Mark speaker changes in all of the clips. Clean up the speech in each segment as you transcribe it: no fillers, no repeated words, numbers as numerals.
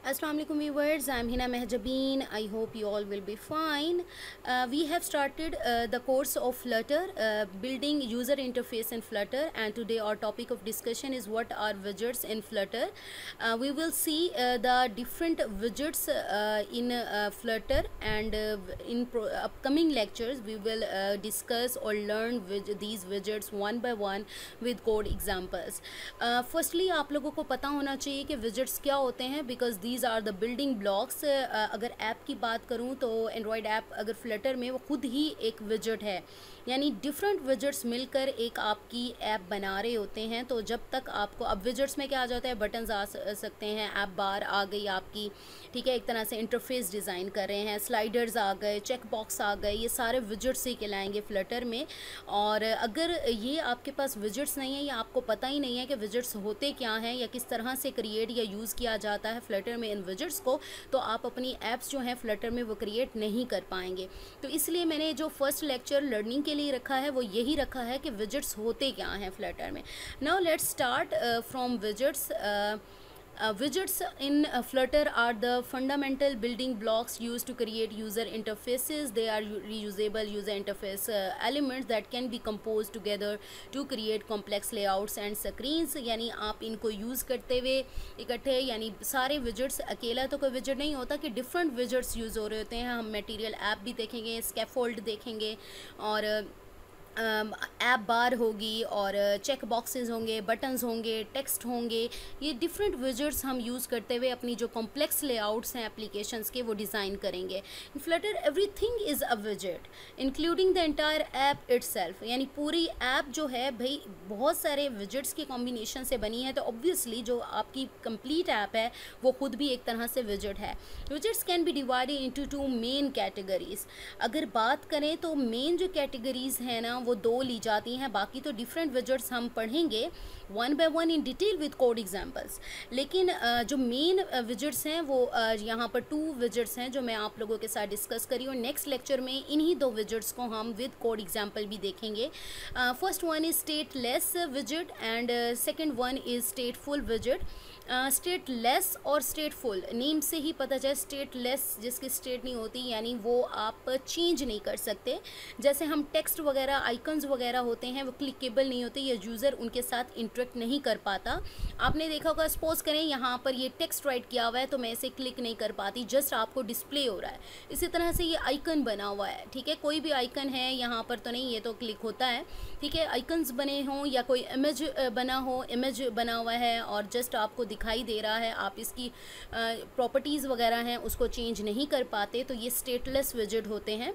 Speaker 1: Assalamu alaikum viewers, I'm Hina Mehjabeen. I hope you all will be fine. We have started the course of Flutter, building user interface in Flutter, and today our topic of discussion is what are widgets in Flutter. We will see the different widgets in Flutter, and in upcoming lectures we will discuss or learn these widgets one by one with code examples. Firstly आप लोगों को पता होना चाहिए कि widgets क्या होते हैं, because these are the building blocks. अगर ऐप की बात करूँ तो एंड्रॉयड ऐप अगर फ्लटर में वो खुद ही एक विजेट है, यानी डिफरेंट विजेट्स मिलकर एक आपकी ऐप बना रहे होते हैं. तो जब तक आपको अब विजेट्स में क्या आ जाता है, बटन्स आ सकते हैं, ऐप बार आ गई आपकी, ठीक है, एक तरह से इंटरफेस डिज़ाइन कर रहे हैं, स्लाइडर्स आ गए, चेक बॉक्स आ गए, ये सारे विजेट्स ही कहलाएंगे फ्लटर में. और अगर ये आपके पास विजेट्स नहीं है या आपको पता ही नहीं है कि विजेट्स होते क्या हैं या किस तरह से क्रिएट या यूज़ किया जाता है फ्लटर में इन विजेट्स को, तो आप अपनी ऐप्स जो हैं फ्लटर में वो क्रिएट नहीं कर पाएंगे. तो इसलिए मैंने जो फर्स्ट लेक्चर लर्निंग के लिए रखा है वो यही रखा है कि विजेट्स होते क्या हैं फ्लटर में. Now let's start from widgets. Widgets in Flutter are the fundamental building blocks used to create user interfaces. They are reusable user interface elements that can be composed together to create complex layouts and screens. यानी आप इनको use करते हुए इकट्ठे, यानी सारे widgets, अकेला तो कोई widget नहीं होता कि different widgets यूज़ हो रहे होते हैं. हम material ऐप भी देखेंगे, scaffold देखेंगे, और ऐप बार होगी, और चेक बॉक्सेस होंगे, बटन्स होंगे, टेक्स्ट होंगे. ये डिफरेंट विजेट्स हम यूज़ करते हुए अपनी जो कॉम्प्लेक्स लेआउट्स हैं एप्लीकेशंस के वो डिज़ाइन करेंगे. In Flutter everything is a विजेट including the entire app itself. यानी पूरी ऐप जो है भाई बहुत सारे विजेट्स के कॉम्बिनेशन से बनी है, तो ऑब्वियसली जो आपकी कंप्लीट ऐप है वो खुद भी एक तरह से विजेट है. Widgets can be divided into two main categories. अगर बात करें तो मेन जो कैटेगरीज हैं ना वो दो ली जाती हैं, बाकी तो डिफरेंट विजेट्स हम पढ़ेंगे one by one in detail with code examples. लेकिन जो मेन विजेट्स हैं वो यहाँ पर 2 विजेट्स हैं जो मैं आप लोगों के साथ डिस्कस करी, और नेक्स्ट लेक्चर में इन्हीं 2 विजेट्स को हम विद कोड एग्जांपल भी देखेंगे. First one is stateless विजेट and second one is स्टेटफुल विजेट. Stateless और स्टेटफुल नेम से ही पता चले. स्टेटलेस जिसकी स्टेट नहीं होती, यानी वो आप चेंज नहीं कर सकते. जैसे हम टेक्स्ट वगैरह, आइकन्स वगैरह होते हैं वो क्लिकेबल नहीं होते, या यूज़र उनके साथ इंटरेक्ट नहीं कर पाता. आपने देखा होगा, सपोज करें यहाँ पर ये टेक्स्ट राइट किया हुआ है तो मैं इसे क्लिक नहीं कर पाती, जस्ट आपको डिस्प्ले हो रहा है. इसी तरह से ये आइकन बना हुआ है, ठीक है, कोई भी आइकन है यहाँ पर तो नहीं, ये तो क्लिक होता है, ठीक है. आइकन्स बने हों या कोई इमेज बना हो, इमेज बना हुआ है और जस्ट आपको दिखाई दे रहा है, आप इसकी प्रॉपर्टीज़ वगैरह हैं उसको चेंज नहीं कर पाते, तो ये स्टेटलेस विजेट होते हैं.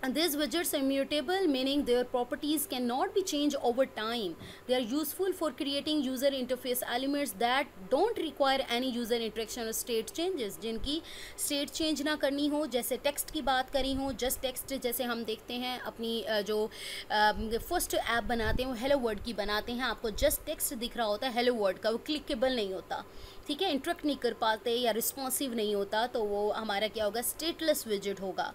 Speaker 1: And these widgets are immutable, meaning their properties cannot be changed over time. They are useful for creating user interface elements that don't require any user interaction or state changes. जिनकी state change ना करनी हो, जैसे text की बात करी हो, just text, जैसे हम देखते हैं अपनी जो फर्स्ट ऐप बनाते हैं वो हेलो वर्ड की बनाते हैं, आपको just text दिख रहा होता है हेलो वर्ड का, वो क्लिकेबल नहीं होता, ठीक है, इंटरेक्ट नहीं कर पाते या रिस्पॉन्सिव नहीं होता, तो वो हमारा क्या होगा, स्टेटलेस विजेट होगा.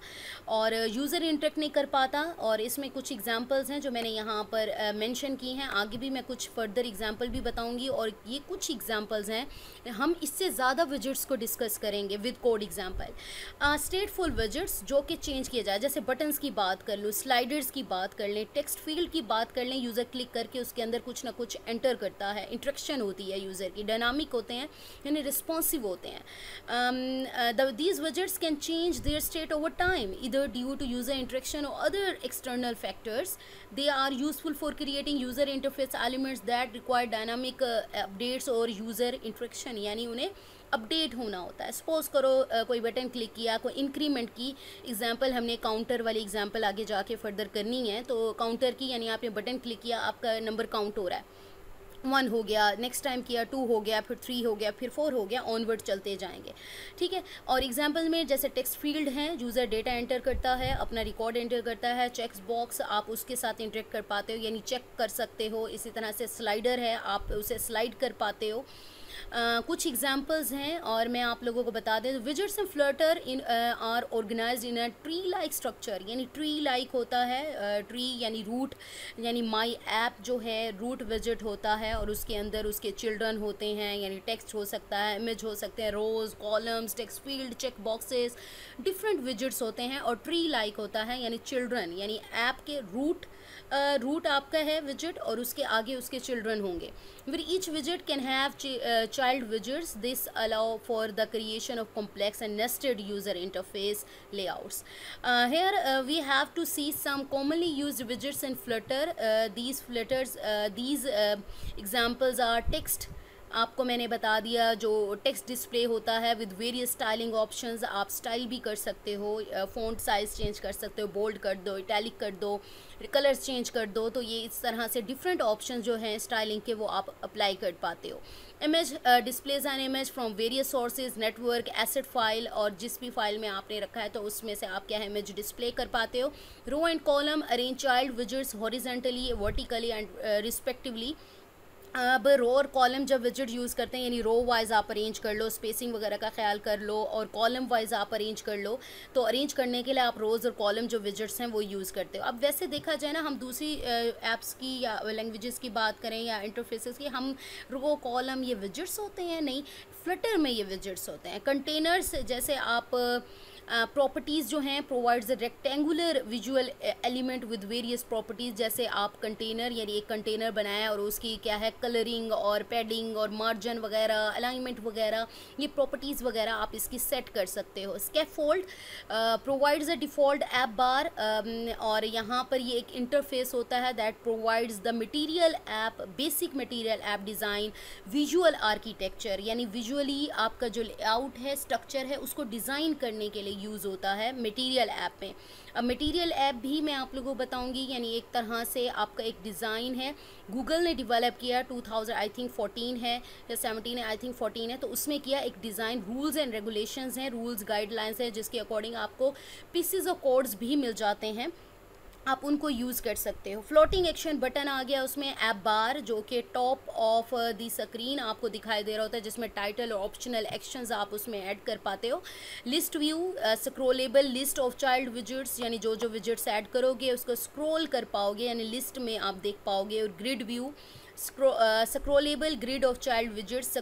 Speaker 1: और यूज़र इंटरेक्ट नहीं कर पाता, और इसमें कुछ एग्जांपल्स हैं जो मैंने यहाँ पर मेंशन की हैं. आगे भी मैं कुछ फर्दर एग्जांपल भी बताऊंगी, और ये कुछ एग्जांपल्स हैं, हम इससे ज़्यादा विजेट्स को डिस्कस करेंगे विद कोड एग्जांपल. स्टेटफुल विजेट्स जो कि चेंज किए जाए, जैसे बटन्स की बात कर लूँ, स्लाइडर्स की बात कर लें, टेक्स्ट फील्ड की बात कर लें, यूज़र क्लिक करके उसके अंदर कुछ ना कुछ एंटर करता है, इंट्रैक्शन होती है यूज़र की, डायनामिक होते हैं यानी रिस्पॉन्सिव होते हैं. These widgets can change their state over time either due to user interaction or other external factors. They are useful for creating user interface elements that require dynamic updates or user interaction. यानी उन्हें update होना होता है. Suppose करो कोई button click किया, कोई increment की एग्जांपल, हमने काउंटर वाली एग्जांपल आगे जाके फर्दर करनी है, तो काउंटर की यानी आपने बटन क्लिक किया, आपका नंबर काउंट हो रहा है, 1 हो गया, नेक्स्ट टाइम किया 2 हो गया, फिर 3 हो गया, फिर 4 हो गया, ऑनवर्ड चलते जाएंगे, ठीक है. और एग्जांपल में जैसे टेक्स्ट फील्ड है, यूज़र डेटा एंटर करता है, अपना रिकॉर्ड एंटर करता है, चेक्स बॉक्स आप उसके साथ इंटरेक्ट कर पाते हो यानी चेक कर सकते हो. इसी तरह से स्लाइडर है, आप उसे स्लाइड कर पाते हो. कुछ एग्जांपल्स हैं और मैं आप लोगों को बता दें। Widgets in Flutter in are organised in a tree like structure, यानी ट्री लाइक होता है, ट्री यानी रूट, यानी माई ऐप जो है रूट विजेट होता है और उसके अंदर उसके चिल्ड्रन होते हैं, यानी टेक्स्ट हो सकता है, इमेज हो सकते हैं, rows, columns, text field, check boxes, different widgets होते हैं। और ट्री लाइक होता है यानी चिल्ड्रन, यानी ऐप के रूट आपका है विजेट और उसके आगे उसके चिल्ड्रन होंगे। विद ईच विजेट can have child widgets, this allow for the creation of complex and nested user interface layouts. Here we have to see some commonly used widgets in Flutter. These examples are text, आपको मैंने बता दिया, जो text display होता है with various styling options, आप style भी कर सकते हो, फ़ॉन्ट साइज़ चेंज कर सकते हो, बोल्ड कर दो, इटैलिक कर दो, कलर्स चेंज कर दो, तो ये इस तरह से डिफरेंट ऑप्शंस जो हैं स्टाइलिंग के वो आप अप्लाई कर पाते हो। Image displays an image from various sources, network, asset file, और जिस भी फाइल में आपने रखा है तो उसमें से आप क्या है इमेज डिस्प्ले कर पाते हो। Row and column arrange child widgets horizontally, vertically and respectively. अब रो और कॉलम जब विजेट यूज़ करते हैं, यानी रो वाइज आप अरेंज कर लो, स्पेसिंग वगैरह का ख्याल कर लो, और कॉलम वाइज आप अरेंज कर लो, तो अरेंज करने के लिए आप रोज़ और कॉलम जो विजेट्स हैं वो यूज़ करते हो। अब वैसे देखा जाए ना, हम दूसरी ऐप्स की या लैंग्वेजेस की बात करें या इंटरफेसेस की, हम रो कॉलम ये विजेट्स होते हैं, नहीं, फ्लटर में ये विजेट्स होते हैं। कंटेनर्स, जैसे आप प्रॉपर्टीज़ जो हैं provides a rectangular visual element with various properties, जैसे आप कंटेनर यानी एक कंटेनर बनाया और उसकी क्या है कलरिंग और पैडिंग और मार्जिन वगैरह, अलाइनमेंट वगैरह, ये प्रॉपर्टीज़ वगैरह आप इसकी सेट कर सकते हो। Scaffold provides a default app bar, और यहाँ पर ये एक इंटरफेस होता है that provides the material app, basic material app design, visual architecture, यानी विजुअली आपका जो लेआउट है, स्ट्रक्चर है, उसको डिज़ाइन करने के लिए यूज़ होता है मटेरियल ऐप में। अब मटेरियल ऐप भी मैं आप लोगों को बताऊंगी, यानी एक तरह से आपका एक डिज़ाइन है, गूगल ने डेवलप किया, 2000 आई थिंक 14 है या 17 है, आई थिंक 14 है, तो उसमें किया एक डिज़ाइन, रूल्स एंड रेगुलेशंस हैं, रूल्स गाइडलाइंस हैं, जिसके अकॉर्डिंग आपको पीसेस ऑफ कोड्स भी मिल जाते हैं, आप उनको यूज़ कर सकते हो। फ्लोटिंग एक्शन बटन आ गया उसमें, ऐप बार जो कि टॉप ऑफ दी स्क्रीन आपको दिखाई दे रहा होता है, जिसमें टाइटल और ऑप्शनल एक्शंस आप उसमें ऐड कर पाते हो। List view, scrollable list of child widgets, यानी जो जो विजेट्स ऐड करोगे उसको स्क्रोल कर पाओगे, यानी लिस्ट में आप देख पाओगे। और grid view, scrollable grid of child widgets,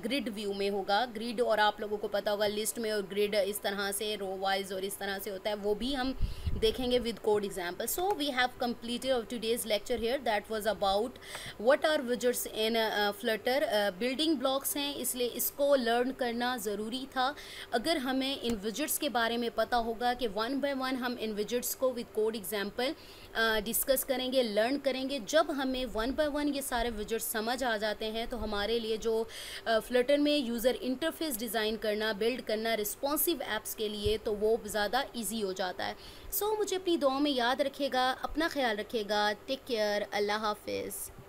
Speaker 1: grid view में होगा, ग्रिड, और आप लोगों को पता होगा लिस्ट में और ग्रिड इस तरह से रो वाइज और इस तरह से होता है, वो भी हम देखेंगे with code example. So we have completed of today's lecture here, that was about what are widgets in Flutter. Building blocks हैं, इसलिए इसको लर्न करना ज़रूरी था। अगर हमें इन विजेट्स के बारे में पता होगा कि वन बाय वन हम इन विजेट्स को विद कोड एग्जाम्पल डिस्कस करेंगे, लर्न करेंगे, जब हमें वन बाय वन ये सारे विजेट्स समझ आ जाते हैं तो हमारे लिए जो फ्लटर में यूज़र इंटरफेस डिज़ाइन करना, बिल्ड करना रिस्पॉन्सिव ऐप्स के लिए, तो वो ज़्यादा ईजी हो जाता है। सो मुझे अपनी दुआ में याद रखिएगा, अपना ख्याल रखिएगा, टेक केयर, अल्लाह हाफिज़।